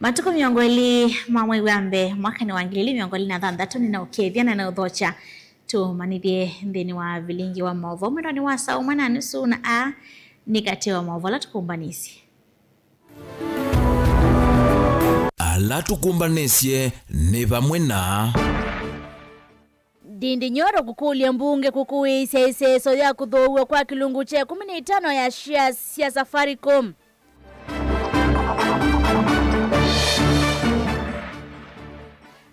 Matuko miongoli mamwe wambe mwaka ni wangilili miongoli na dhandatu nina ukevya na udhocha tu manithie nthini wa vilingi wa maovo mwendo ni wasa umana nusu na a nikate wa maovo la tukumbanisi ala tukumbanisye ni pamwe na Ndindi Nyoro kukulia mbunge kukuisya iseso ya kuthoua kwa kilungu che 15 ya shares ya Safaricom.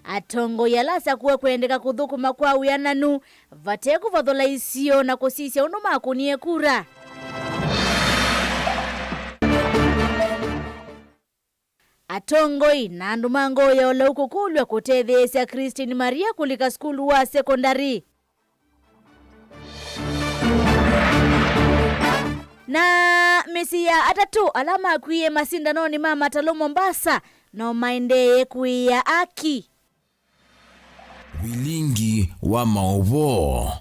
Atongo yalasa kuwe kuendeka kuthukuma kwa uyananu vateku vathola isio na kusisya undu makunie kura. Atongoi na andu mangoya ola ukukulwa kutethesya Christine Maria kulika skulu wa sekondari. Na Mesia atatu alama kuiye masindanoni mama talo Mombasa no maendeye kuiya aki. Vilingi wa maovo.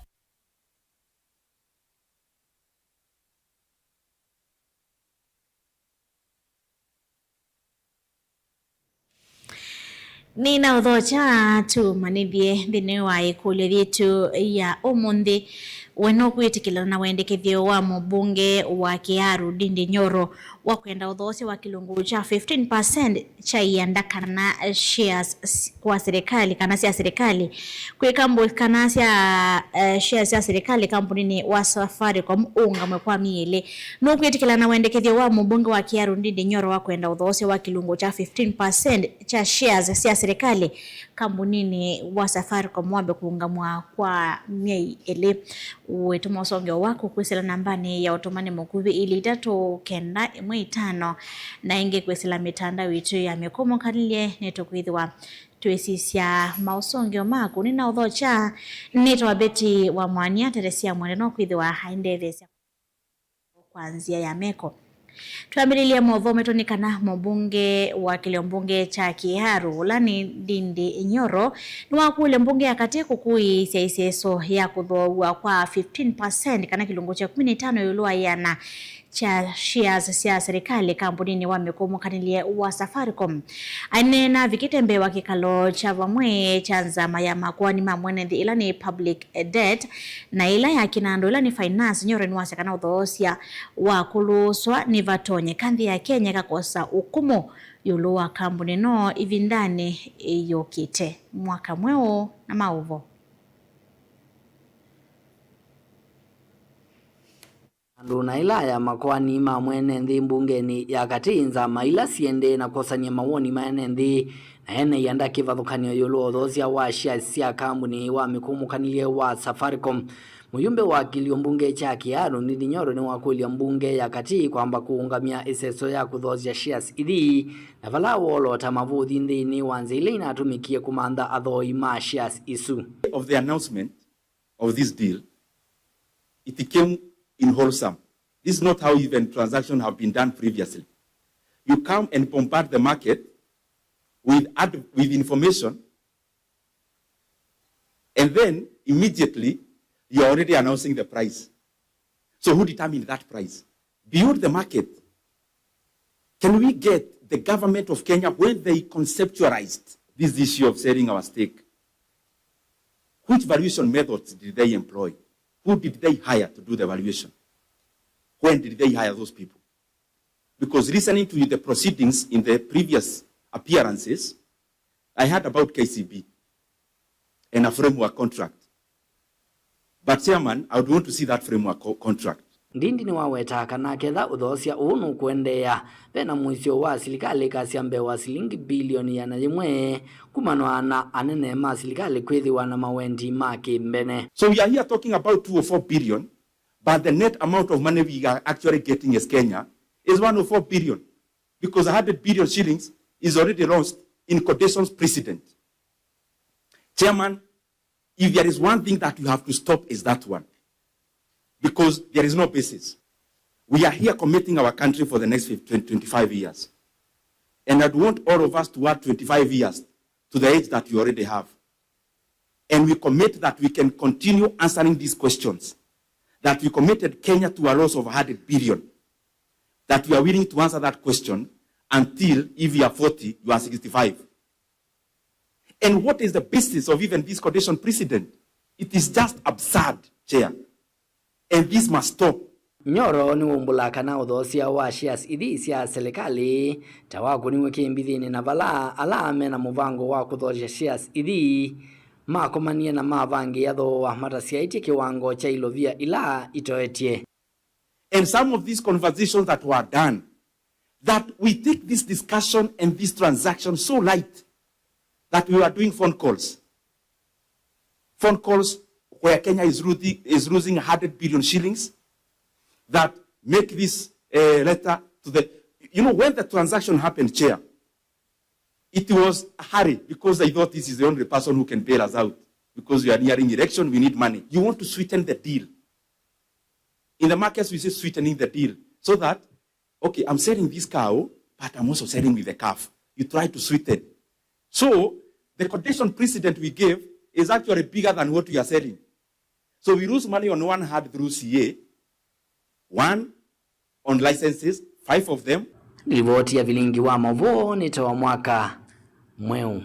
Nina udhocha tu manithie thini wa ikulu rietu ya umuthi weno kwitikila na wendekethio wa mbunge wa Kiaru Ndindi Nyoro wa kwenda udhosi wa kilungu cha 15% cha ianda kana shares kwa serikali kana sia serikali kwikambo kana sia shares ya serikali kampuni wa Safaricom unga mekwa miele no kwitikila na wendekethio wa mbunge wa Kiaru Ndindi Nyoro wa kwenda udhosi wa kilungu cha 15% cha shares sia serikali kampuni wa Safaricom wambe kuungamwa kwa miei ele wetuma usongeo wako kwesela nambani ya otomani mukuvi ili 395 na inge kwesela mitanda witu ya mekomo kanilie neto kwithiwa tuesisya mausongeo maku nina udhocha neto wabeti wa mwania Teresia Mwaneno kwithiwa haindethesya kwanzia ya meko. Tuambililia mwovo metonikana mbunge wa kile mbunge cha Kiaru lani Ndindi Nyoro ni wakule mbunge ya kati kukui iseso ya kuthoua kwa 15% kana kilungu cha 15 yulua yana cha shares ya serikali kampuni wa mekomo kanilie wa Safaricom. Ainena vikitembe wa kikalo cha vamwe cha nzama ya makwani mamwene ila ni public debt na ila ya kinando ila ni finance. Nyoro ni wasekana udhoosya wa kuluswa ni vatonye kandi ya Kenya kakosa ukumu yulua kampuni no ivindane yokite mwaka mweo na mauvo. Andu na ila ya makwani mamwene nthi mbungeni ya katinza maila siende na kosania mawoni maene nthi na ene yanda kivathukanio yulu othosya wa shares ya kampuni wa mikumukanilie wa Safaricom. Muyumbe wa kilio mbunge cha Kiaru Ndindi Nyoro ni wakulia mbunge ya kati kwamba kuungamia iseso ya kuthosya shares ithi na vala wolota mavuthi nthini wanze ile inatumikie kumantha athoi ma shares isu. Of the announcement of this deal, it came in wholesome. This is not how even transactions have been done previously. You come and bombard the market with information, and then immediately you are already announcing the price. So who determined that price? Beyond the market, can we get the government of Kenya, when they conceptualized this issue of selling our stake, which valuation methods did they employ? Who did they hire to do the valuation? When did they hire those people? Because listening to the proceedings in the previous appearances, I heard about KCB and a framework contract. But Chairman, I would want to see that framework contract. Ndindi ni waweta kana ketha uthosya unu kuendea pena mwisio wa silikali kasi ambe wa silingi bilioni ya najimwe kumanwa na anene ma silikali kwithiwa na mawendi maki mbene. So we are here talking about 2 or 4 billion, but the net amount of money we are actually getting as Kenya is 1 or 4 billion, because 100 billion shillings is already lost in quotations precedent. Chairman, if there is one thing that you have to stop is that one, because there is no basis. We are here committing our country for the next 25 years. And I'd want all of us to add 25 years to the age that we already have. And we commit that we can continue answering these questions, that we committed Kenya to a loss of 100 billion, that we are willing to answer that question until if you are 40, you are 65. And what is the basis of even this condition precedent? It is just absurd, Chair. And this must stop. Nyoro ni umbula kana udhosia wa shares idhi cia serikali tawaku ni wiki mbithini na vala alame na muvango wa kudhosia shares idhi makomanie na mavangi yatho wa matasiaiti kiwango cha ilovia ila itoetie. And some of these conversations that were done, that we take this discussion and this transaction so light that we are doing phone calls. Phone calls where Kenya is losing 100 billion shillings that make this letter to the... You know, when the transaction happened, Chair, it was a hurry because they thought this is the only person who can bail us out because we are nearing election, we need money. You want to sweeten the deal. In the markets, we say sweetening the deal so that, okay, I'm selling this cow, but I'm also selling with the calf. You try to sweeten. So the condition precedent we gave is actually bigger than what we are selling. So we lose money on one hand through CA, one on licenses, 5 of them. Ripoti ya vilingi wa Movo ni toa mwaka mweu.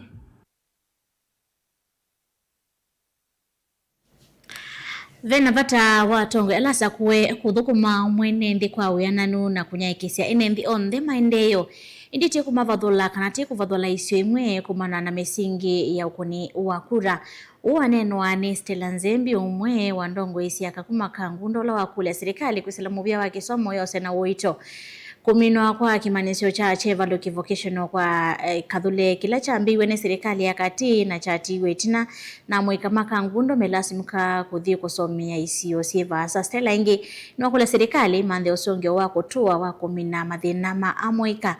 Vena vata watongo elasa kuwe kuthukuma mwene ndi kwa uyananu na kunyaikisia enendi on the maendeyo inditi kumavadhula kanati kuvadhula isio imwe kumana na mesingi ya ukuni wa kura uwanenwa ni Stella Nzembi umwe wa ndongo isi akakumaka ngundola wa kule serikali kusilamu bia wa kisomo yose na uito kuminwa kwa kimanisio cha Chevalo Vocational kwa kadhule kila chambiwe ne serikali ya kati na chatiwe tina na mwikamaka ngundo melasimuka kuthi kusomia isio sieva sa Stella ingi nwa kule serikali mande usongyo wako tuwa wako mina mathina ma amoika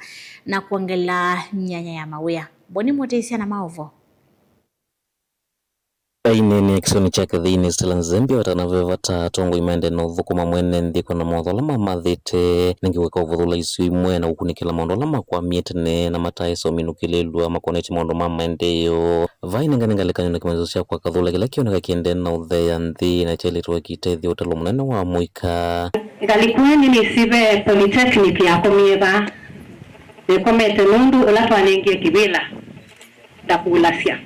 na kuangela nyanya ya mawea boni motesia na maovo. Aine kisoni chake thini Stella Nzembi watanavevata tongo imende no thukuma mwene ndiko na mothola mamathite ningiweka uvuthula isu imwe na ukunikila mondola makwa mietene na mataiso minukilelwa makoneti mondo mamaendeyo vaine nganingalekanywa na kimanzo cia kwa kathula kila kioneka kiende na utheya nthi na chelitwa kitethio utalo munene wa muika ngalikweni ni sibe polytechnic ya komieva de komete nundu ulatwanengie kibila dakulasia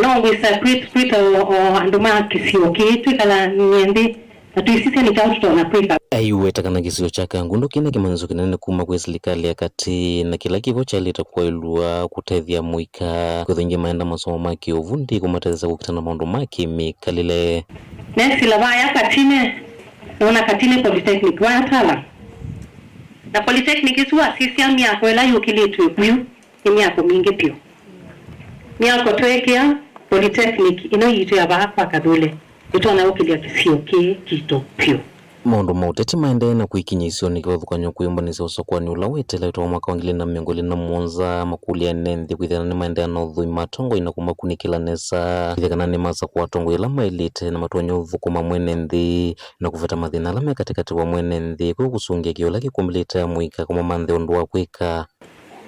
na wisa kwita o anduma kisio kitu kala nyende atuisise ni chauto na kwita aiwe takana kisio chaka ngundo kina kimanzo kinene kuma kwa serikali ya kati na kila kivo chalita kwa ilua kutethia muika kuthingi maenda masomo maki ovundi kumateza kukitana maondo maki mikalile nesi lavaya katine naona katine polytechnic watala na polytechnic iswa sisi miako ela yukilitu kuyu miako mingi pio miako twekea polytechnic ino yitu ya bahapa kadule itona ukilia kisio kito pio maondo mauteti maende na kuikinya isio nikivathukanyo kuyumbanisa usokwani ula wetela itoa mwaka wa 2021 makulia nendi kwithana ni maende na uthui matongo inakuma kunikila nesa kwithana ni masa kwa tongo ila mailite na matuanyo uthukuma mwene nthi na kuveta mathina alame katikati wa mwene nthi kwa kusungia kiola kikumilite muika kuma manthe undu wa kwika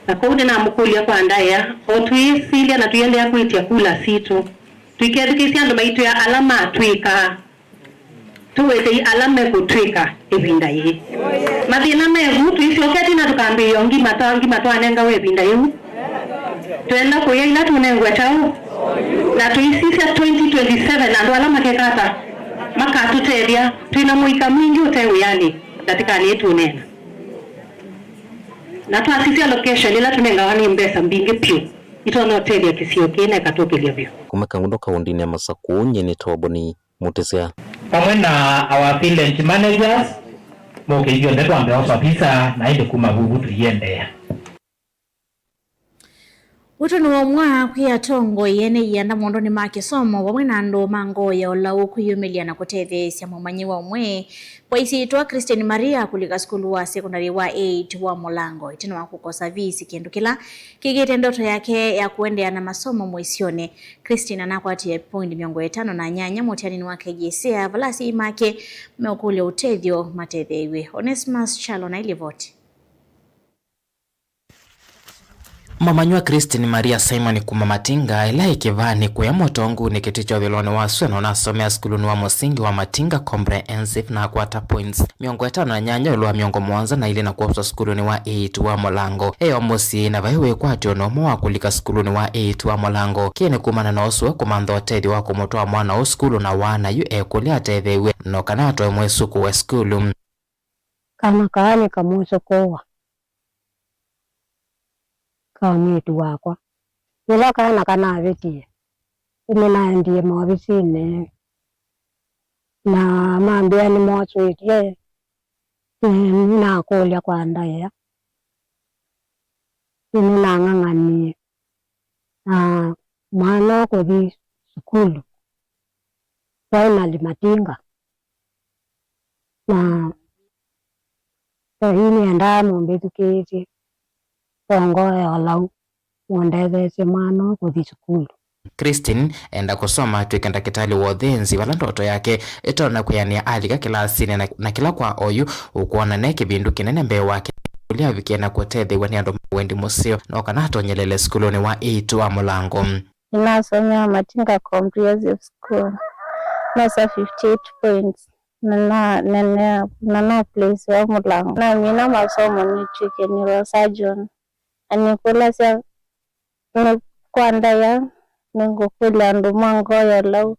na kundi na mukulia kwa ndaya o tuisilia na tuyende ya kuitia kula situ tuikethikisia ndo maitu ya alama tuika tuwete alama kutwika ebinda ye mathina mevu tuisioketi na tukambiyo ngima twanenga webinda yu tuenda kuya ila tunengwe chao na tuisisia 2027 ando alama kekata makatuteria tuina muika mwingi utewiyani katika yetu nena na tuasisi allocation ila tunenga wani mbesa mbingi pio ito na hoteli ya kisio kina ikatokelia vyo kumeka ngundo kaundini ya masaku nyeni toboni mutesea pamoja na our village managers moke hiyo ndio ambaye ofisa na ile kumagugu tuyendea Utono wa mwa kuya tongo yene yanda mondoni make somo wamwe na ndo mango ya olau kuyumelia na kuteve siya mwamanyi wa mwe kwa isi ituwa Christian Maria kulika skulu wa secondary wa 8 wa Molango itino wakukosa visi kiendu kila kikite ndoto yake ya kuendea na masomo mwisione Christian anakwati point 5 na nyanya motiani ni wake jesea valasi imake meokule utevyo matevewe Onesimus Chalo na ilivoti. Mamanywa Christine Maria Simon kuma Matinga ila ikivani kuya motongu ni kiticho vilone waswe na unasomea skuluni wa musingi wa Matinga Comprehensive na kwata points miongo etano na nyanya uluwa miongo mwanza na ili na kuwapsa skuluni wa 8 wa Molango eyo musi na vaiwe kwa tionomo wa kulika skuluni wa 8 wa Molango kine kumana na oswe kumandho tedi wa kumotoa mwana o skulu na wana yu kulia tethewe no kanato mwe suku wa skulu kana kaane kamuso kowa kaunitu wakwa nila kana kana vetie imena ndiye mwavisine na maambia ni mwaswitie na kulia kwa ndaya imena nganganie na mwana kuthi sukulu finally Matinga na hini enda mumbetu kiti Pongoe olau mwendeze mwana kuthi sukulu. Christine enda kusoma tuikenda kitali wothenzi wala ndoto yake etona kuyania alika kilasini na kila kwa oyu ukuona neki bindu kinene mbe wake kulia vikiena kutethe wani ando wendi musio na wakanato nyelele skuluni wa 8 wa Molango. Ninasomea Matinga Comprehensive School nasa 58 points na place wa Molango na mina masomo ni chike neurosurgeon anikula sia kwanda ya ningo kula ndo mango ya lau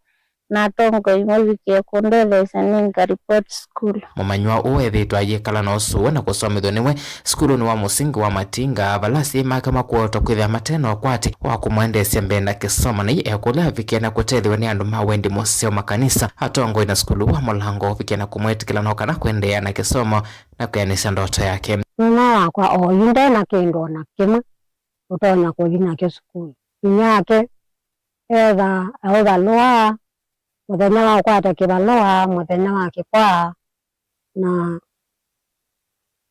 na tongo imolike kondele ninga report school. Mamanywa uwethitwa yekala no suwa na kusomithwa niwe skulu ni wa musingi wa Matinga balasi makama kuota kwithia mateno kwati wa kumwendesia mbenda kisoma na yekula vikena kutethiwa ni andu mawendi musio makanisa hatongo ina skulu wa Molango vikena kumwetikila no kana kuendea na kisomo na kuyanisha ndoto yake. Mwana wakwa oyinde na kendo na kimwe utonya kuthina ke skulu inyake eza loa muthenya wa kwata kibaloa muthenya wa kikwa na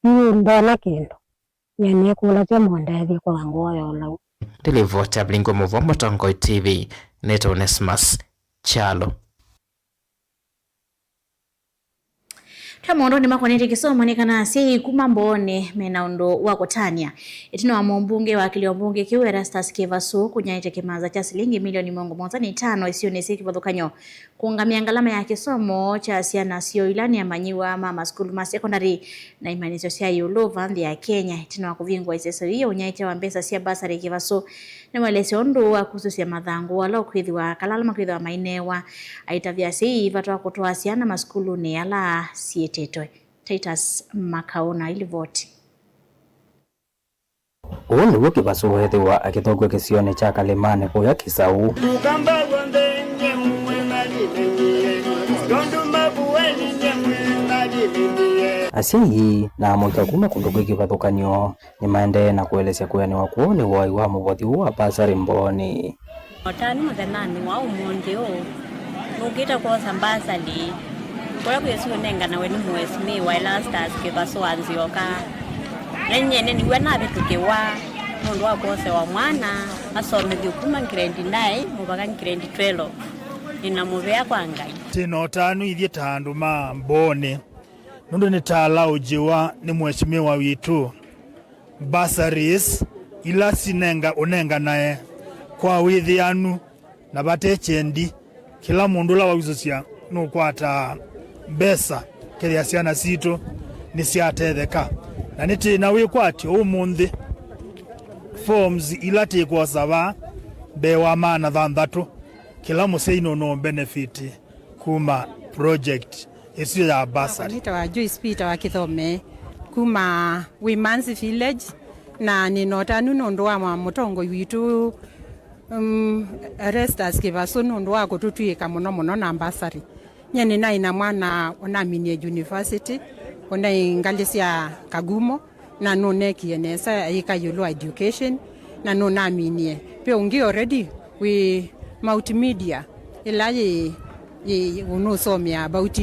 ndona kendo nyene kula tia mondethi kwa ngoyo lau Televota Blingo Movombo Tongo TV Neto Onesmus Chalo Tamondo ni makonete kisoma ni kana sei kumambone menaundo wako Tania etino wa mbunge wa akili mbunge kiwe Erastus Kivaso kunyaite kimaza cha shilingi milioni 1.5 isione kibadhukanyo kuungamia ngalama ya kisomo cha siana sio ilani ya manyiwa mama school ma secondary na imanizo sia yulova ndi ya Kenya etino wa kuvingwa iseso hiyo unyaite wa mbesa sia basari Kivaso na mwelese ondo wa kususia madhangu wala kwithwa kalalama kwithwa mainewa aitavya sei vatwa kutoa siana maskulu ne ala sietetoe Titus Makaona ili voti Uoni woki Kivaso wethiwa akithogwe kisione cha Kalemane kuya Kisau Asiyi na moita kuma kundogwe kivathukanio ni maende na kuelesya kuyani wa kuone wai wa muvothi wa basari mboni otani muthenani wa umundi u nugita kwa sambasali kwa kuyesiwe nenga na weni mwesimi wa Erastus Kivaso Anzioka nenyene niwe na bitukiwa mundu wa kose wa mwana asomithio kuma grade 9 mubaka grade 12 ina muvea kwa ngai tino tanu ithie tandu ma mbone nundu ni tala ujiwa ni mweshimiwa witu basaris ila sinenga unenga nae kwa withianu na batechendi kila mundu la wawizosia nukwata mbesa kiria ciana citu ni ciatetheka na niti na wikwati umuthi forms ila tikwa sava bewa mana thanthatu kila museino no benefit kuma project isio ya basari. Nitawa Joyce Peter wa Kithome kuma Women's Village na ninotanu nondo wa mutongo witu Erastus Kivaso nondo wa kututwika muno na basari nyene na ina mwana onaminie university ona ingalisia Kagumo na none kienesa ikayolo education na nonaminie pe ungi already we multimedia ilaye unosomia about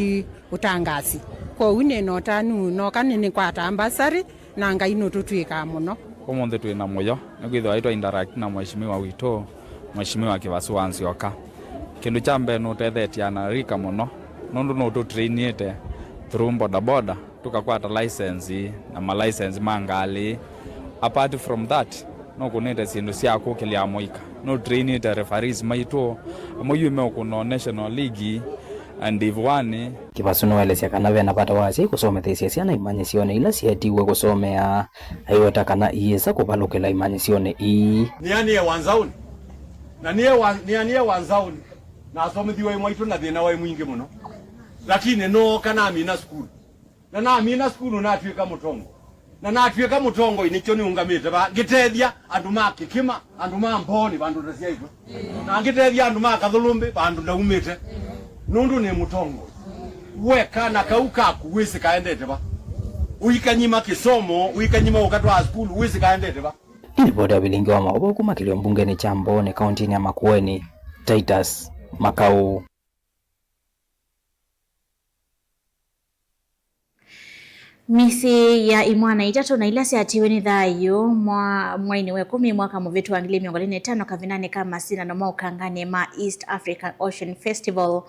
utangasi kwa une notanu no kanini kwa tambasari na ngai no tutwika muno umunthe twina muyo nigwithwa itwa interact na mweshimiwa wito mweshimiwa Kivaso Anzioka kindu cha mbere no tethetia na rika muno nondu no tutrainite through boda tukakwata license na ma license mangali apart from that no kunete sindu cia kukilia moika no trainite referees maito moyume kuno national league and Div1 Kibasuno welesya kana bena bata wasi kusomethesia ciana imanyisione ila cietiwe kusomea aiweta kana iyesa kubalukela imanyisione nianie wanzauni na nianie wanzauni na asomithiwe mwaitu na thina wa mwingi muno lakini no kana amina skulu na amina skulu na atwika mutongo na atwika mutongo inicho ni ungamite ba gitethia andu makikima andu mamboni bandu ndacia itu na gitethia andu makathulumbi bandu ndaumite nundu ni mutongo weka na kauka kuwisi kaendete ba uikanyima kisomo uikanyima ukatwa skulu uwisi kaendete ba ni boda bilingi wa maobo kumakilio mbungeni cha Mboni kaunti ya Makueni Titus Makau. Misi ya imwana itatu na ilasi atiwe ni thayo mwaini we 10 mwaka muvitu wa 2025 kavinane kama sina na maukangane ma East African Ocean Festival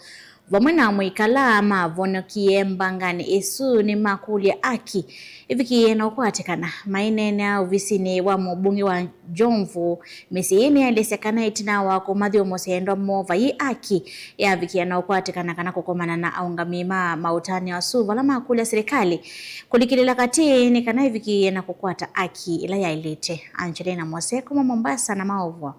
vamwe na mwikala mavonokie mbangani esu ni makulia aki iviki na ukwatikana mainene au visini wa mbunge wa Jomvu misi ine alisekana itina wa kumadhio mosendo mova yi aki ya viki na ukwatikana kana kukomana na aungamima mautani wa suva la makulia serikali kulikilila kati ni kana iviki na kukwata aki ila ya ilete Angelina Mwaseko Mombasa na maovwa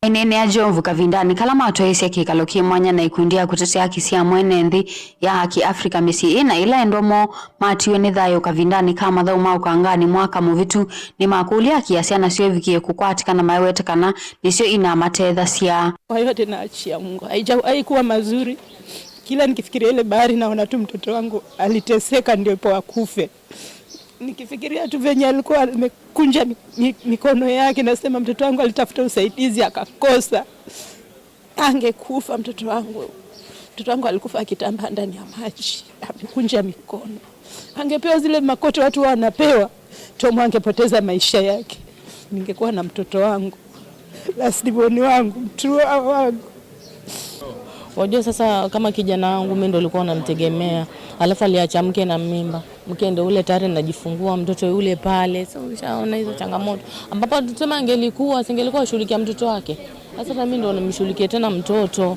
Inene ya Jomvu kavindani kalama atoesi kikalo kimwanya na ikundia kutetea haki cia mwene nthi ya haki Afrika misi ina ila endomo matiwe ni thayo kavindani kama thau maukangani mwaka muvitu ni makulia kiasiana sio vikie kukwatikana maiwetekana nisio ina matetha cia kwa yote naachia Mungu haikuwa mazuri kila nikifikiria ile bahari naona tu mtoto wangu aliteseka ndio ipo akufe nikifikiria tu venye alikuwa amekunja mikono yake nasema mtoto wangu alitafuta usaidizi akakosa angekufa mtoto wangu alikufa akitamba ndani ya maji amekunja mikono angepewa zile makoto watu wanapewa Tom angepoteza maisha yake ningekuwa na mtoto wangu lasiboni wangu mtu wangu. Wajua sasa kama kijana wangu mimi ndo nilikuwa namtegemea alafu aliacha mke na mimba mke ndo ule tayari najifungua mtoto yule pale sasa ushaona hizo changamoto ambapo tuseme angelikuwa shughulikia mtoto wake sasa mimi ndo nimshughulikie tena mtoto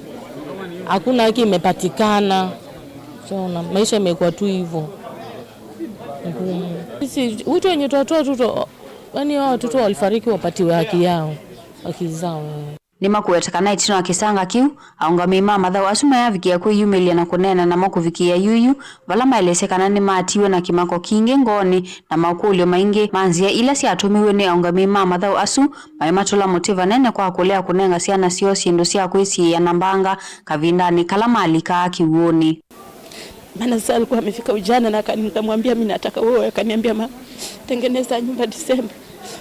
hakuna haki imepatikana unaona maisha yamekuwa tu hivyo sisi wito wenye watoto yani hao watoto walifariki wapatiwe haki yao haki zao ni makuwetekana itino akisanga kiu aungamima mathau asuma ya vikia kuyumilia na kunena na moku vikia yuyu vala maelesekana ni matiwe na kimako kingi ngoni na maukulio maingi manzia ila si atumiwe ni aungamima mathau asu maimatula motiva nene kwa kulea kunenga siana sio siendo siya kuisi ya nambanga kavindani kalama alika kiuoni. Maana sasa alikuwa amefika ujana na nikamwambia mimi nataka wewe akaniambia tengeneza nyumba Disemba.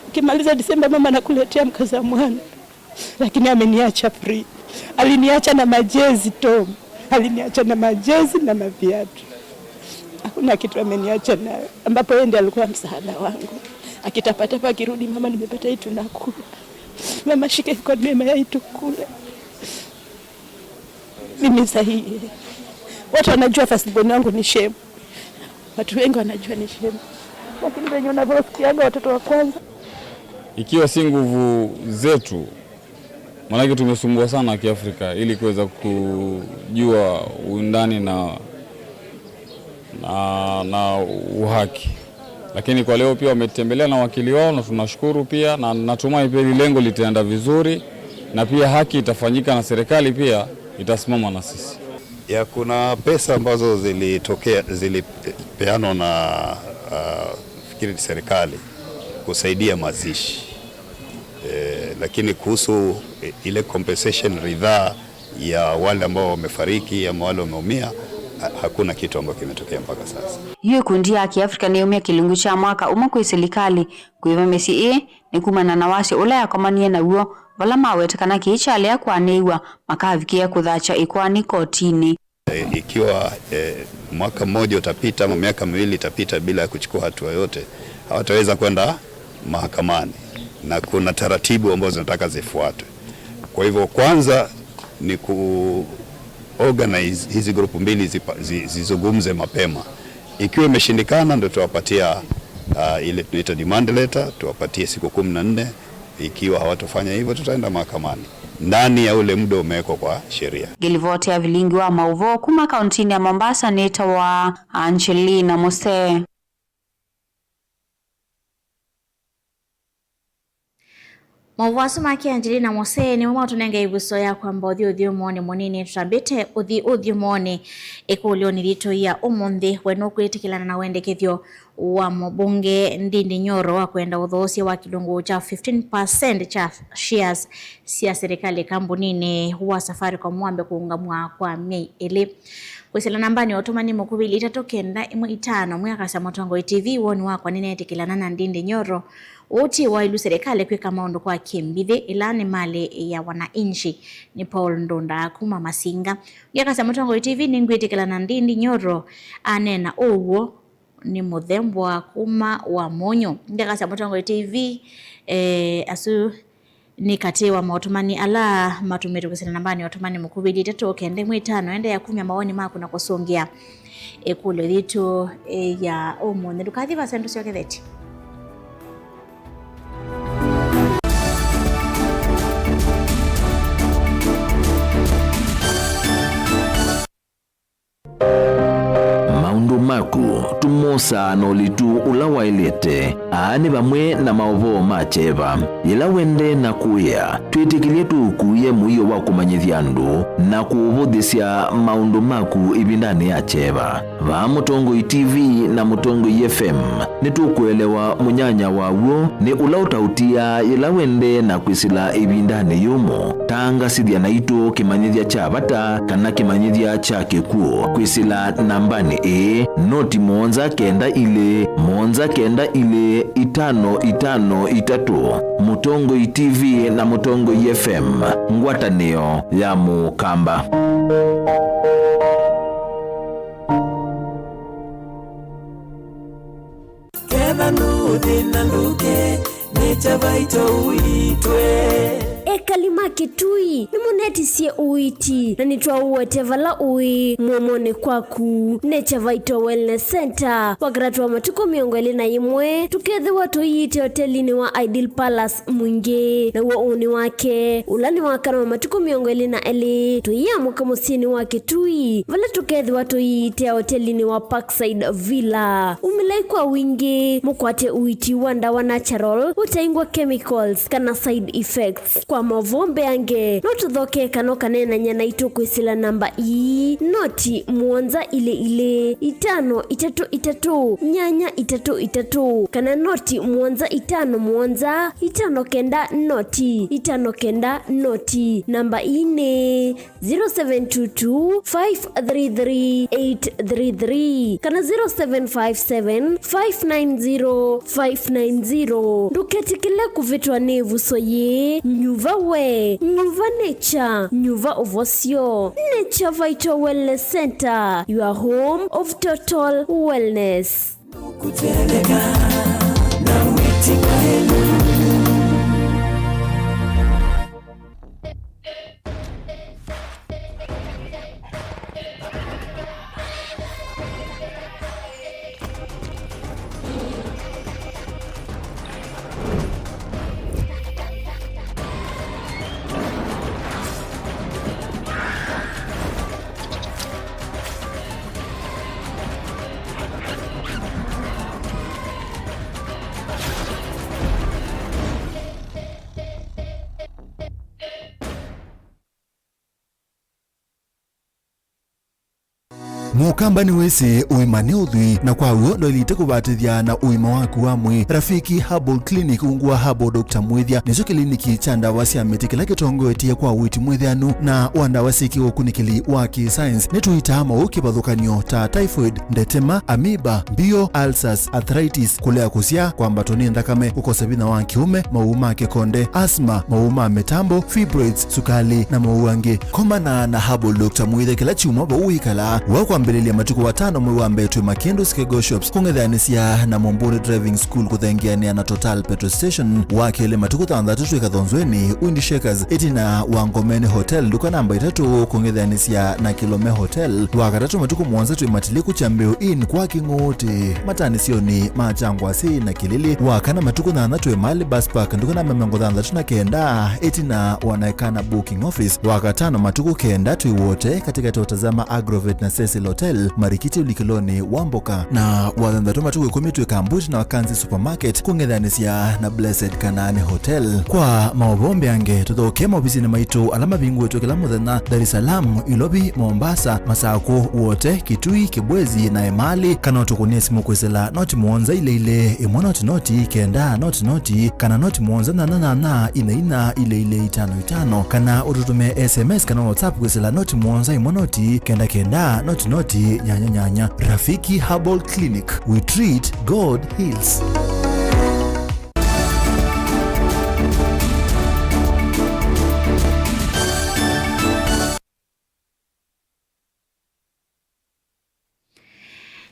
Ukimaliza Disemba mama nakuletea mkaza mwana. Lakini ameniacha free. Aliniacha na majezi Tom. Aliniacha na majezi na maviatu. Hakuna kitu ameniacha nayo. Ambapo yeye ndiye alikuwa msaada wangu. Akitapata akirudi mama nimepata hii tunakula. Mama shike kwa mema ya hii tukule. Mimi sahihi. Watu wanajua firstborn wangu ni shame. Watu wengi wanajua ni shame. Lakini wenye wanavyofikianga watoto wa kwanza. Ikiwa si nguvu zetu, maana tumesumbua sana Kiafrika ili kuweza kujua undani na uhaki. Lakini kwa leo pia wametembelea na wakili wao na tunashukuru pia na natumai pia lengo litaenda vizuri na pia haki itafanyika na serikali pia itasimama na sisi. Ya kuna pesa ambazo zilipeanwa na fikiri serikali kusaidia mazishi. Lakini kuhusu ile compensation ridhaa ya wale ambao wamefariki ama wale wameumia hakuna kitu ambacho kimetokea mpaka sasa. Hiyo kundi ya Kiafrika ni umia kilungu cha mwaka umwe serikali kuiva mesi ni kumana na wasi ula ya komanie na uo wala mawetekana kiicha alea kuaneiwa makavikia kudhacha ikwani kotini. Ikiwa mwaka mmoja utapita ama miaka miwili itapita bila kuchukua hatua yote hawataweza kwenda mahakamani na kuna taratibu ambazo zinataka zifuatwe. Kwa hivyo kwanza ni organize hizi grupu mbili zizungumze mapema. Ikiwa imeshindikana ndio tuwapatia ile tunaita demand letter, tuwapatie siku 14. Ikiwa hawatofanya hivyo tutaenda mahakamani ndani ya ule muda umewekwa kwa sheria. Gilivote ya vilingi wa mauvo kuma kauntini ya Mombasa neta wa Angelina Mose. Mwawasu maki Angelina Mose ni mwa tunenge ibuso ya kwamba uthi mwone munini tutambite uthi mwone ekulio rito ya umundi weno kwitikilana na wendekethio wa mbunge Ndindi Nyoro wa kwenda udhosi wa kilungu cha 15% cha shares cia serikali kambunini wa Safaricom mwambe kuungamwa kwa Mei ili kwisela nambani otumani mukubili 3915 mwaka sa Motongo TV woni wakwa ninetikilana na Ndindi Nyoro uti wa ilu serikali kwika maondo kwa kimbithi ilani mali ya wananchi. Ni Paul Ndonda kuma Masinga mwaka sa Motongo TV ningwitikilana na Ndindi Nyoro anena uwo ni muthembwa kuma wa monyo ndaka sa Motongo TV asu ni katiwa mautumani ala matumiri kusina nambani otumani mukubili 3915 ende ya kumya maoni maku na kusongia ekule dhitu ya umundi dukathiva sendu sioke theti. Maku tumosa no litu ulawailete aani bamwe na maovo macheva ila wende na kuya twitikilie tukuye muyo wa kumanyithia ndu na kuuvudhisya maundu maku ibindani ya cheva va Motongo TV na Motongo FM ni tukuelewa munyanya wawo ni ulautautia ila wende na kwisila ibindani yumo tanga sithia na itu kimanyithia cha bata kana kimanyithia cha kikuo kwisila nambani noti monza kenda ile 5553 Motongo TV na Motongo FM ngwatanio ya mukamba. Kena nuthi na nduke necha vaito uitwe ekalima kitui ni muneti sie uiti na nitwa uwete vala ui muomone kwaku necha vaito wellness center wagratu wa matuko miongweli na imwe tukethe watu yite hotelini wa Ideal Palace mwingi na uo uni wake ulani wakana wa matuko miongweli na eli tuya muka musini wake tui vala tukethe watu yite hotelini wa Parkside Villa umilai kwa wingi mukwate uiti wanda wa natural utaingwa chemicals kana side effects kwa mavombe ange notuthoke kano kanena nyana itukwisila namba noti muonza ile 533 nyanya 33 kana noti muonza 5 muonza 5 kenda noti 5 kenda noti namba 0722 533 833 kana 0757 590 590 nduketikile kuvitwa nevu soye nyuva we nyuva nature nyuva ovosio Nature Vital Wellness Center, your home of total wellness. kuteleka na witi kaelu. Mukamba ni wese uimane udhui na kwa uo ndoilite kubatithia na uima waku wa mwi Rafiki Herbal Clinic ungua Herbal Dr. Mwithia nicho kliniki cha ndawa cia miti kila kitongoetie kwa witi mwithianu na wandawa siki ukunikili wa ki-science nituita mauki bathukanio ta typhoid, ndetema, amoeba, bio, ulcers, arthritis, kulea kusia kwa mbatoni ndakame, ukosa bina wa kiume, mauma kikonde, asthma, mauma metambo, fibroids, sukali na mauange. Komana na Herbal Dr. Mwithia kila chuma ba uikala wakwa mbele kwambĩrĩria matuko watano mwe wa mbetwe Makendo Skego Shops kung'ethanĩcia na Momburi Driving School kuthengiania na Total Petrol Station wakele matuko tandatu twika thonzweni Windy Shakers itina wa Ngomeni Hotel duka namba 3 kung'ethanĩcia na Kilome Hotel wakatatu matuko mwanza twe matiliku cha Mbeo Inn kwa King'ote matanisioni machangwa si na Kilili wakana matuko na twe Mali Bus Park duka namba 39 itina wanaekana booking office wakatano matuko kenda twe wote katika totazama Agrovet na Cecil Hotel Marikiti Ulikiloni Wamboka na wathandatu matuko 10 twe Kambuti na Wakanzi Supermarket kung'ethanĩcia na Blessed Kanani Hotel kwa maobombe ange tuthoke maobisi na maitu alama bingu wetu kila muthenya Dar es Salaam Ilobi Mombasa Masako wote Kitui Kibwezi na Emali kana tukunie simu kwesela noti muonza ile imwana noti kenda noti kana noti muonza na ile 55 kana ututume SMS kana WhatsApp kwesela noti muonza imonoti kenda noti nyanya Rafiki Herbal Clinic, we treat, God heals.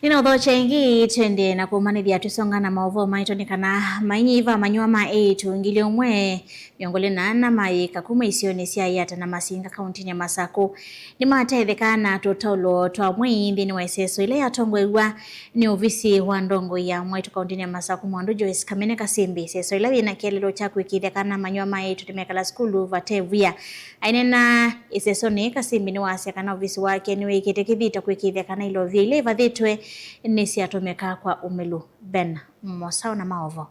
Nina udhocha ingi twende na kumanithia tusonga na maovo maitoni kana mainyiva manyua ma 8 ngili umwe miongole na ana mai kakuma isioni sia yata na Masinga kaunti ya Masako ni matethekana totaulo twa mwindi ni waiseso ile yatongwewa ni ofisi wa ndongo ya mwaitu kaunti ya Masako Mwandu Joyce Kamene Kasimbi seso ile ina kielelo cha kuikithekana manyua ma 8 tumekala skulu vatevia ainena iseso ni Kasimbi ni wase kana ofisi wake ni wikite kivita kuikithekana ilo vile vadhetwe nisi atomeka kwa umelu Ben Mosao na maovo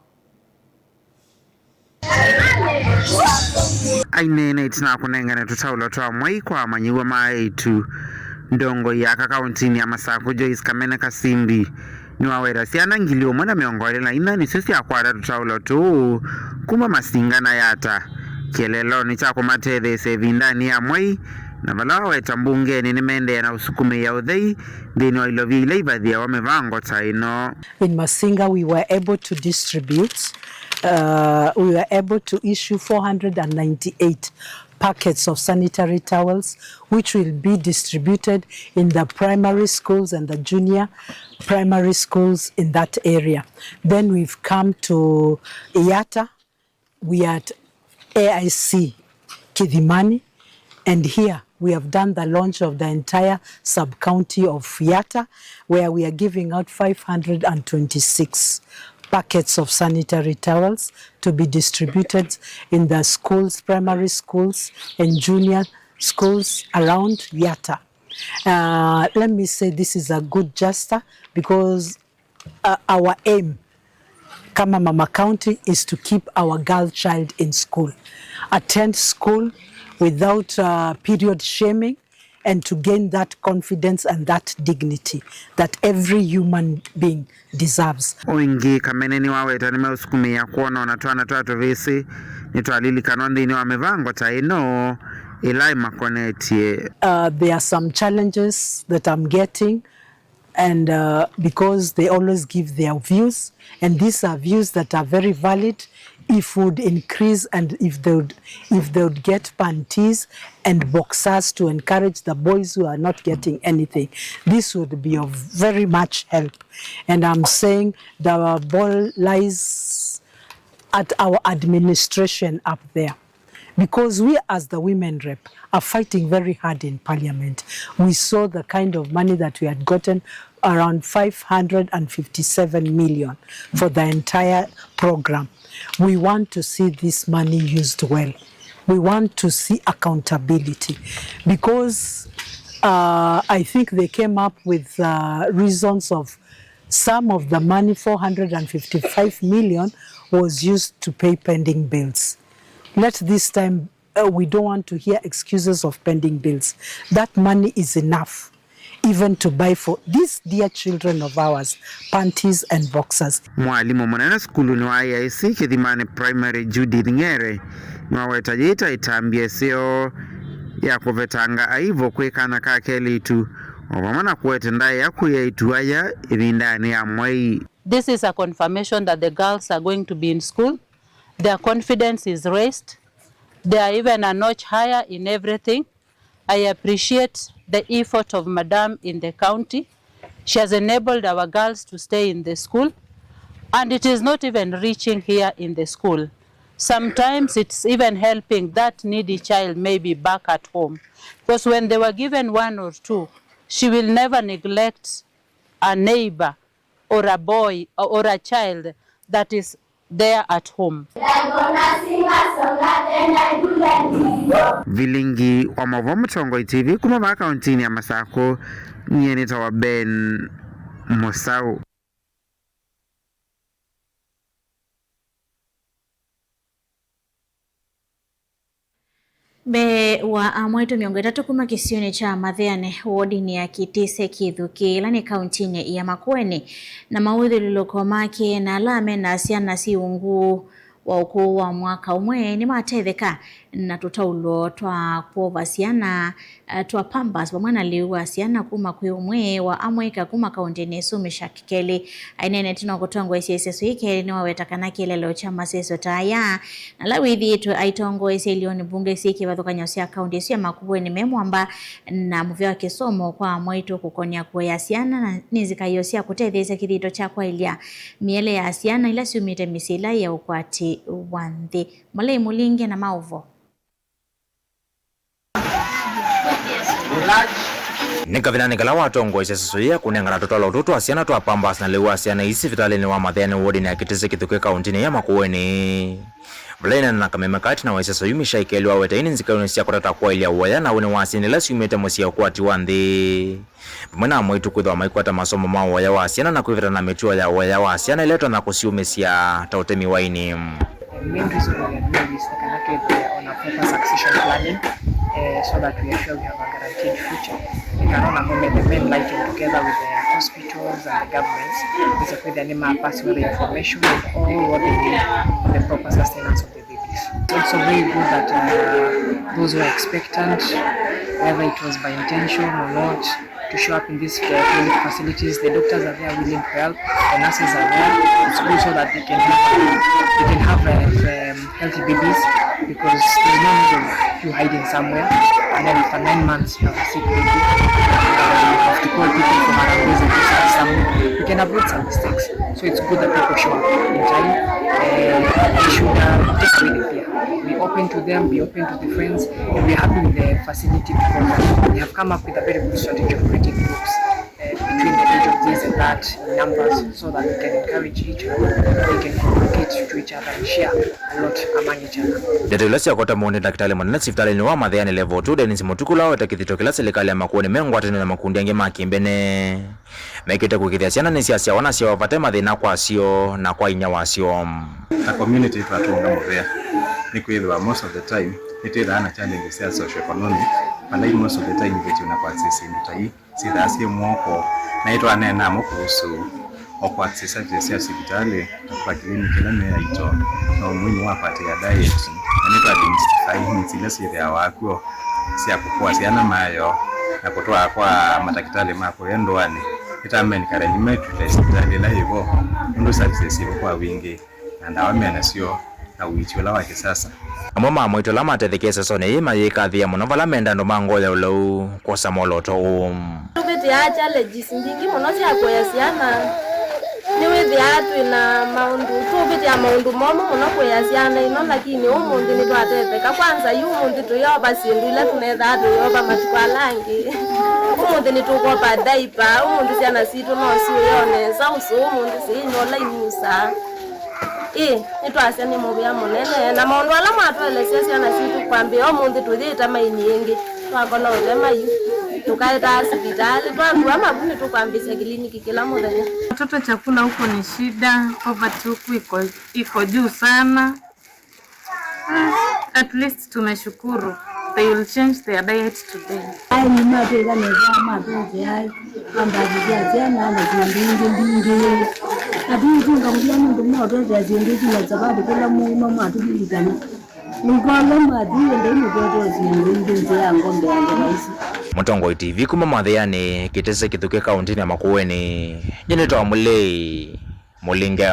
ainene itina kunengane tutaulo twa mwai kwa manyiwa maitu ndongo ya kaunti ya Masako Joyce Kamene Kasimbi ni wawera siana ngilio mwana miongole na ina ni sisi akwara tutaulo tu kuma Masinga na yata kielelo ni chako matede sevindani ya mwai na valawa wetambungeni ni mende na usukume ya udhei dini wa ilovile ibadhia wamevango taino. In Masinga we were able to distribute, we were able to issue 498 packets of sanitary towels which will be distributed in the primary schools and the junior primary schools in that area. Then we've come to Iata, we are at AIC Kidhimani, and here we have done the launch of the entire sub-county of Yata, where we are giving out 526 packets of sanitary towels to be distributed in the schools, primary schools and junior schools around Yata. Let me say this is a good gesture because our aim kama Mama County is to keep our girl child in school, attend school without period shaming, and to gain that confidence and that dignity that every human being deserves. Oingi Kamene ni waweta ni meusukume ya kuona wanatuana tuatu visi ni tualili kanondi ni wamevango taino ilai makonetie. There are some challenges that I'm getting, and because they always give their views, and these are views that are very valid. If would increase and if they would get panties and boxers to encourage the boys who are not getting anything, this would be of very much help. And I'm saying the ball lies at our administration up there, because we as the women rep are fighting very hard in Parliament. We saw the kind of money that we had gotten, around 557 million for the entire program. We want to see this money used well. We want to see accountability, because I think they came up with reasons of some of the money, 455 million, was used to pay pending bills. Let this time, we don't want to hear excuses of pending bills. That money is enough even to buy for these dear children of ours panties and boxers. Mwalimu mwanana skulu ni wa IIC Kidhimani Primary Judith Ngere mwawetajita itambie sio ya kuvetanga aivo kwekana kakeli tu wamana kuwetenda ya kuyaituaya ibindani ya mwai. This is a confirmation that the girls are going to be in school. Their confidence is raised. They are even a notch higher in everything. I appreciate the effort of Madam in the county. She has enabled our girls to stay in the school, and it is not even reaching here in the school. Sometimes it's even helping that needy child maybe back at home. Because when they were given 1 or 2, she will never neglect a neighbor or a boy or a child that is there at home. Vilingi wa Mavomo Tongoi TV kuma ba kauntini ya Masako nyeni tawa Ben Musau. Be wa amwetu miongo 3 kuma kisioni cha Matheane wodi ni ya Kitise Kithuki ilani kauntini ya Makueni na maudhi lilokomake na alame na asiana si ungu wa ukuu wa mwaka umwe ni matetheka na tutaulo twa kuovasiana twa pambas pamwana liwa asiana kuma kwi umwe wa amweka kuma kauntini sumisha kikeli ainene tino kutongo SSS wike ni wawetakana kilelo cha maseso taya na lawithi itu aitongo eselioni bunge siki wathukanya sia kaunti sia Makueni memwamba na muvyo kisomo kwa mwitu kukonya kwa asiana na nizikayo sia kutethesa kithito cha kwa ilia miele ya asiana ila siumite misila ya ukwati wanthi Malei Mulingi na Mauvo. Nikavina nikala watongo SSS kunengana totolo tutu asiana twa pambas na lewa asiana isi vitale ni wa Matheane wodi na Kitise Kithuki kauntini ya Makueni. Blaina na kamemekati na SSS mishaikeli wawete ini nzikayo sia kutata kwa ilia uwaya na une wasini la siumite musia ukwati wanthi. Mwana mwitu kwithwa maikwata masomo ma uwaya wa asiana na kwivita na metuo ya uwaya wa asiana iletwa na kusiumesia tautemi waini. Main reason why we are doing this is connected on a proper succession planning, so that we are sure we have a guaranteed future. We cannot accommodate the main lighting together with the hospitals and the governments. This is with the animal passing the information and all what they need for the proper sustenance of the babies. It's also very good that those who are expectant, whether it was by intention or not, to show up in these clinic facilities. The doctors are there willing to help, the nurses are there. It's good so that they can have healthy babies, because there's no need of you hiding somewhere and then after 9 months you have a sick baby. You have to call people from around these and do something. You can avoid some mistakes. So it's good that people show up in time. We should take away the fear. Be open to them, be open to the friends, and we're happy with the facility because we have come up with a very good strategy of creating groups between the age of this and that numbers, so that we can encourage each other, we can communicate to each other and share a lot among each other. Detulasi akota mwone daktari mwanena sifitali ni wa Matheane level 2 denisi motukula wata kithitokela serikali ya Makueni mengwatene na makundi ange makimbene mekite kukithiasiana ni siasia wanasio wapate mathina kwa sio na kwa inya wasio. A community twatunga muthea ni kwithwa most of the time it is ana challenges ya social economic, and most of the time vitu na kwa access mutai si dasi mwoko na ito anena mukuhusu kwa access ya hospitali kwa kliniki na ito na umuhimu wa pate ya diet na ito identify ni zile ya wako si akukua siana mayo na kutoa kwa madaktari mako yendwani itamen karanyime hospitali la hivyo ndo success kwa wingi na ndawa mena sio na wichula wa kisasa. Mama mwito la matethekesa sone ima yikathia muno vala menda ndo mangoya ulau kwa samoloto tubiti ya challenges ndingi muno cia kuyasiana ni withi atu na maundu tubiti ya maundu momo muno kuyasiana ino, lakini umundi ni twatetheka kwanza yu umundi tuyoba sindu ile tunetha atu yoba matukwa langi umundi ni tukopa diaper umundi ciana situ no siuyonesa usu umundi sinyola inyusa nitwasya ni mubia munene na maundu ala mwatwelesia ciana citu kwambia umundi tuthita mainingi twakona utema yu tukaita hospitali twandua mavuni tukwambisya kliniki kila muthenya. Watoto chakula huko ni shida, poverty huko iko juu sana. At least tumeshukuru. They will change their diet today. Ai ni matega neza madoje ai ambajia tena na ndingi lakini tungamwambia mundu mmoja aziendezi na sababu kila mmoja matulikana ngolo madhi ndio mmoja aziendezi ya ngombe ya rais. Mutongoi TV kuma Matheane Kitise Kithuki kauntini ya Makueni jenetwa Mulei Mulingi.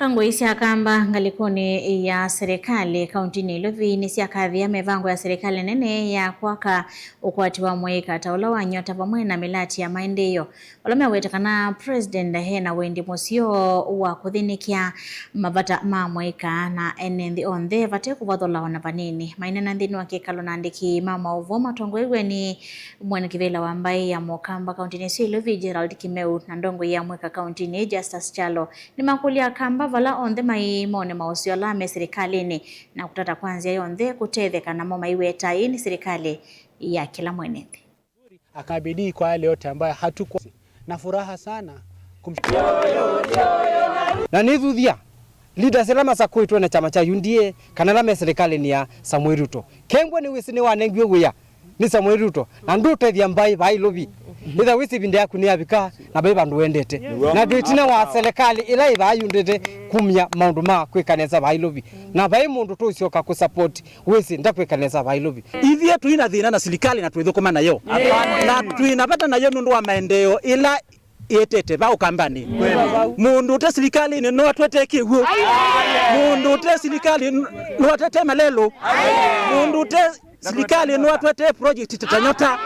Tangu isi akamba ngalikoni ya serikali kauntini Ilovi ni siakadhi ya mevango ya serikali nene ya kwaka ukwati wa mweka taula wa nyota pamwe na milati ya maendeyo. Walome wetakana President Hena Wendi Musio wa kuthinikia mavata mweka na enendi onde vate kuvadhola wana vanini. Mainena ndini wakikalo na andiki mama uvoma tongo ni mwana kivela wambai ya mwakamba kauntini si Ilovi Gerald Kimeu na ndongo ya mweka kauntini Justus Chalo. Ni makulia kamba vala onde maimone mausio lame serikalini na kutata kwanzia yonde kutetheka na mama iweta ini serikali ya kila mwenende. Akabidii kwa yale yote ambayo hatukuwa na furaha sana na nithuthia leader selama sa kuitwa na chama cha UNDA kana lame serikali ni ya Samuel Ruto kengwe ni wisini wanengwe guya ni Samuel Ruto na ndutethia mbai bai Ilovi itha wisi binde yaku ni abika na bai bandu wendete na nditina wa serikali ila iba yundete kumya maundu ma kwikaneza bai Ilovi na bai mundu tu usioka ku support wisi ndakwikaneza bai Ilovi ithia tuina thina na serikali na twithukuma nayo na tuinapata nayo nundu wa maendeleo ila yetete ba ukambani mundu te serikali ni no twete kiguo mundu te serikali no twete malelo mundu te serikali no twete project tatanyota.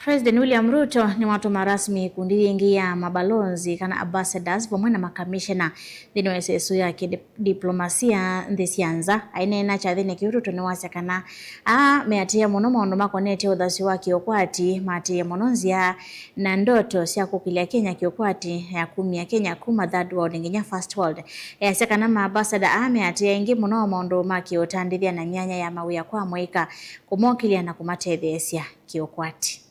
President William Ruto ni watu marasmi kundi yengi ya mabalonzi kana ambassadors pamoja na makamishna dhini wa SSU ya diplomasia ndesianza ainena cha dhini kiuruto ni wasa kana meatia mono maondo makonete udhasi wa kiokwati matia mononzia na ndoto siya kukilia Kenya kiokwati ya kumi ya Kenya kuma third world ngenya first world ya sekana maambassador meatia ingi mono maondo makiotandithia na mianya ya mawia kwa mweka kumokilia na kumatethesia kiokwati.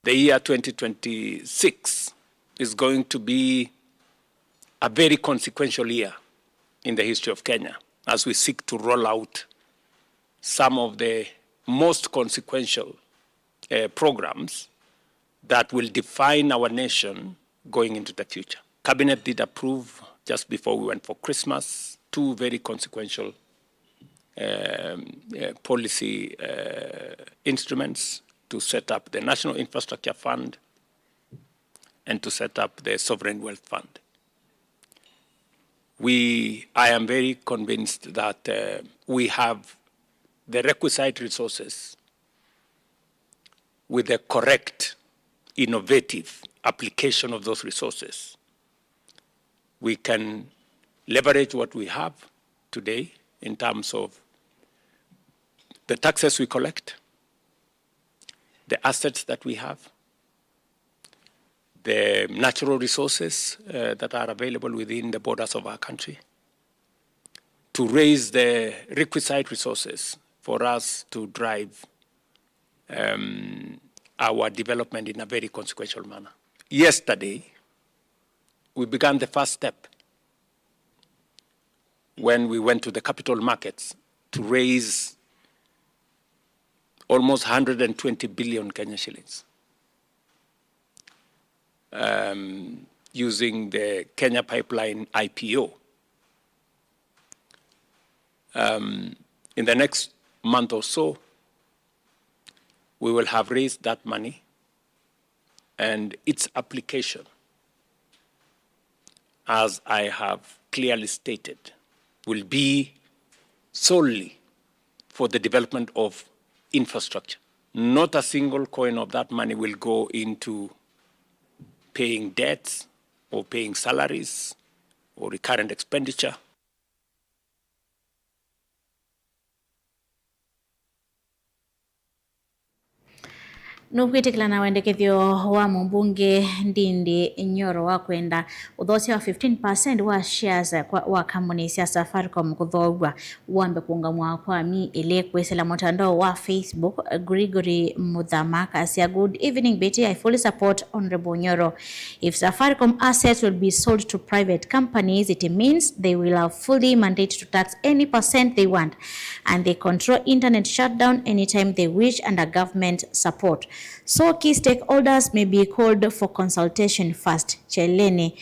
The year 2026 is going to be a very consequential year in the history of Kenya as we seek to roll out some of the most consequential programs that will define our nation going into the future. Cabinet did approve just before we went for Christmas 2 very consequential policy instruments to set up the National Infrastructure Fund and to set up the Sovereign Wealth Fund. I am very convinced that we have the requisite resources with the correct, innovative application of those resources. We can leverage what we have today in terms of the taxes we collect, the assets that we have, the natural resources that are available within the borders of our country, to raise the requisite resources for us to drive our development in a very consequential manner. Yesterday, we began the first step when we went to the capital markets to raise almost 120 billion Kenya shillings using the Kenya Pipeline IPO. In the next month or so, we will have raised that money, and its application, as I have clearly stated, will be solely for the development of infrastructure. Not a single coin of that money will go into paying debts or paying salaries or recurrent expenditure. Nukwitikila na wendekethio wa mbunge Ndindi Nyoro wa kwenda udhosi wa 15% wa shares wa kampuni ya Safaricom kuthogwa wambe kuungamwa kwa ile kwesela mtandao wa Facebook. Gregory Mudhamaka said, "Good evening Betty, I fully support Honorable Nyoro. If Safaricom assets will be sold to private companies, it means they will have fully mandate to tax any percent they want, and they control internet shutdown anytime they wish under government support. So key stakeholders may be called for consultation first. Cheleni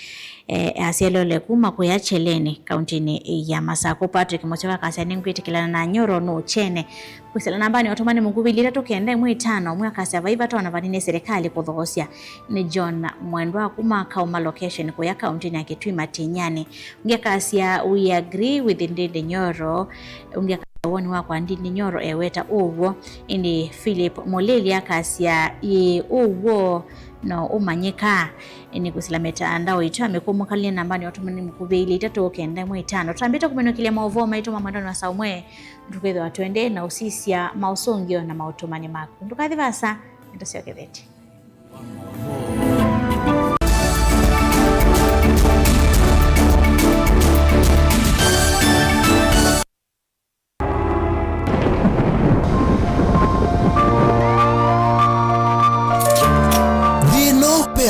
asielole kuma kuya Cheleni kauntini ya Masako. Patrick Mochoka kasani ngwitikilana na Nyoro no chene kusela nambani watumani mugubili tukende mwe 5 mwe kasava iva to anavanine serikali kudhogosia ni John Mwendwa kuma kauma location kuya kauntini ya Kitui Matinyani ungia kasia we agree with Ndindi Nyoro ungia woni wako Ndindi Nyoro eweta uwo indi Philip Moleli akasia uwo no umanyika ini kusilameta andao ito amekumukalia nambani watumani mkubili itatu okende mwe 5 tutambita kumenokilia maovoma ito mamandano wa saumwe ndukwedho watuende na usisia mausongio na mautumani maku ndukadhi vasa ndosio keveti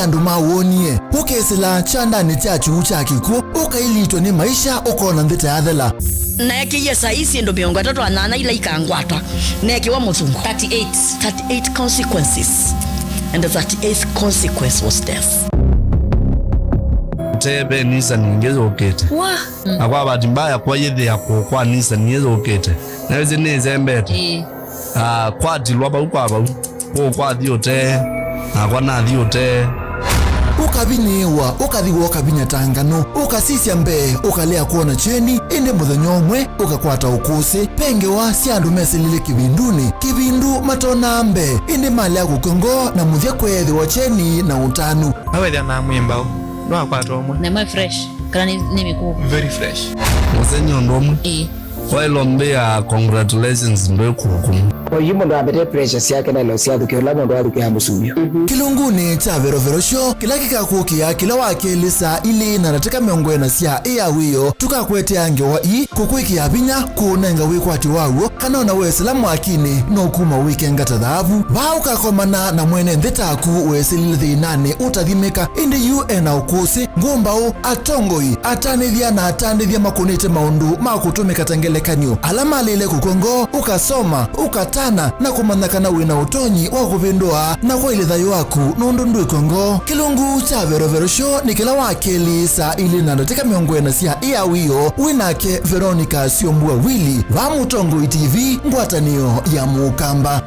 andu mawonie ukesela chandani chachu chakikuo ukailitwa ni maisha ukona ndeta yathela neke yesa isi ndo miongo 3 ila ikangwata neke wa muzungu 38 consequences and the 38th consequence was death. Tebe nisa ningezo ukete akwa bati mbaya kwa yedhe yako kwa nisa ningezo ukete naweze neze mbete kwa dilwaba ukwaba kwa diote akwa na diote ukabiniwa ukathiwa ukabinyatangano ukasisya mbe ukalea kuona cheni inde muthonyomwe ukakwata ukusi pengewa siandu meselile kibindu matona mbe inde mali akukongo na muthya kwethi wa cheni na utanu awethia na mwimbao no akwata omwe na my fresh kana ni miku very fresh musenyo ndomwe Wailombe congratulations mbekuku. Oyimo ndo abete precious yake na lo siadu ke lamo ndo aduke hamusubyo. Kilunguni cha vero show kila kikakukia kila wakelisa ili na nataka miongo na sia wiyo tukakwete ange wa kukwiki ya binya kunenga wikwati wawo kanona weselamu akini no kuma weekend gatadhavu wao kakomana na mwene ndetaku weselile nane utathimeka indi UN ukusi ngumbao atongoi atanithia na atanithia makunite maundu makutumika tangelekanyo alama lile kukongo ukasoma ukatana na kumanyakana wina utonyi wa kuvindua na kwa ile thayo waku nondundu ikongo kilungu cha vero show ni kila wakeli saa ili na ndoteka miongo na sia wiyo winake Veronica Siombua Willy wa Mutongo TV ngwatanio ya Mukamba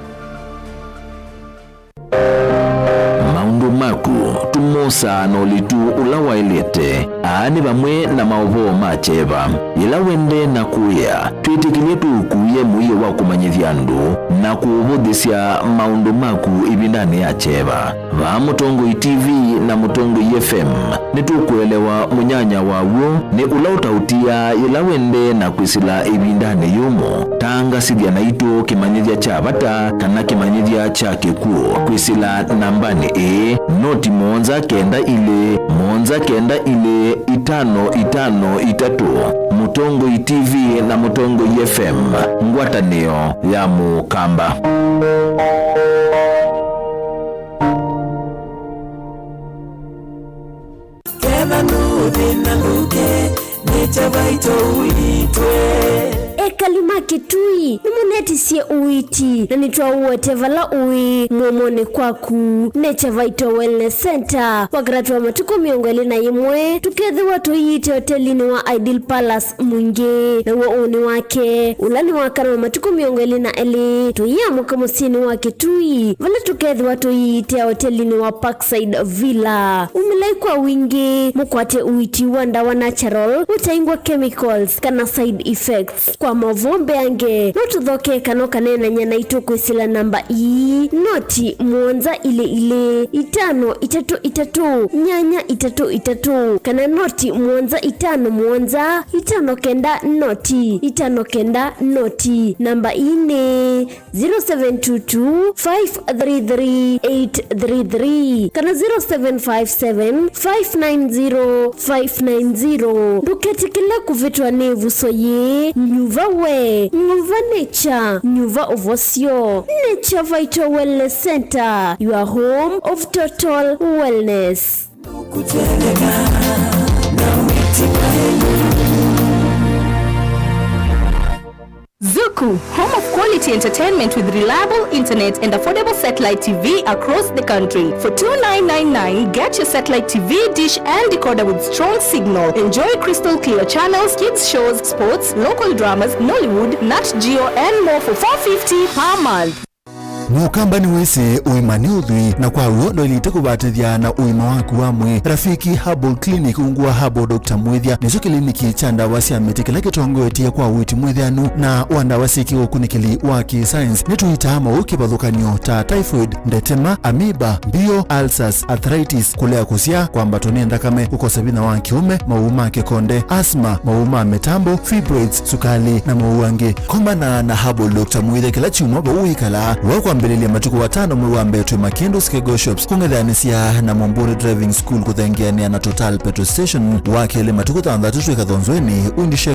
maundu maku tumosa no litu ulawa ilete aani bamwe na maovo macheva ila wende na kuya twitikilie tukuye muiyo wa kumanyithia andu na kuuvudhisya maundu maku ibindani ya cheva va Mutongo TV na Mutongo FM nitukuelewa munyanya wawo ni ula utautia ila wende na kwisila ibindani yumo tanga sidya na ito kimanyithia cha bata kana kimanyithia cha kikuo kwisila nambani noti monza kenda ile 5553 Mutongo TV na Mutongo FM ngwatanio ya Mukamba. Kena nuthi na luke nechabaito uitwe Ekalima Kitui nimunetisie uiti na nitwa uote vala ui muomone kwaku Nechabaito Wellness Center wagratua matuko miongoli na imwe tukedhi watu yite hotelini wa Ideal Palace mwingi na uoni wake ulani wakana matuko miongoli na eli tuya mukamusini wa Kitui vala tukedhi watu yite hotelini wa Parkside Villa umilai kwa wingi mukwate uiti wanda wa natural utaingwa chemicals kana side effects kwa mavombe ange notuthoke kano kanena nyana ituko isila namba noti muonza ile 533 nyanya 33 kana noti muonza 5 muonza 5 kenda noti namba 0722 533 833 kana 0757 590 nduketikila kuvitwa nevu soye nyuva we nyuva nature nyuva ovosio Nechabaito Wellness Center, your home of total wellness. Zuku Tuku, home of quality entertainment with reliable internet and affordable satellite TV across the country. For $29.99, get your satellite TV, dish and decoder with strong signal. Enjoy crystal clear channels, kids shows, sports, local dramas, Nollywood, Nat Geo and more for $4.50 per month. Mukamba ni wese uimani udhui na kwa uondo ilite kubatithia na uima waku wamwe. Rafiki Herbal Clinic ungua Herbal Dr. Mwithia nizo kliniki cha ndawa cia miti kila kitongoetie kwa witi mwithianu na wandawa siki ukunikili wa science nituitama ukibadhukanio ta typhoid, ndetema, amoeba, bio, ulcers, arthritis, kulea kusia kwa mbatoni ndakame, ukosebina wa kiume, mauma kekonde, asma, mauma metambo, fibroids, sukali na mauange. Kombana na Herbal Dr. Mwithia kila chumwa ba uikala wako mbelele matuko watano mwe tu Makendo Skego Shops kungedhanisia na Momburi Driving School kuthengeania na Total Petrol Station wakele matuko tandatu tweka dhonzweni undishe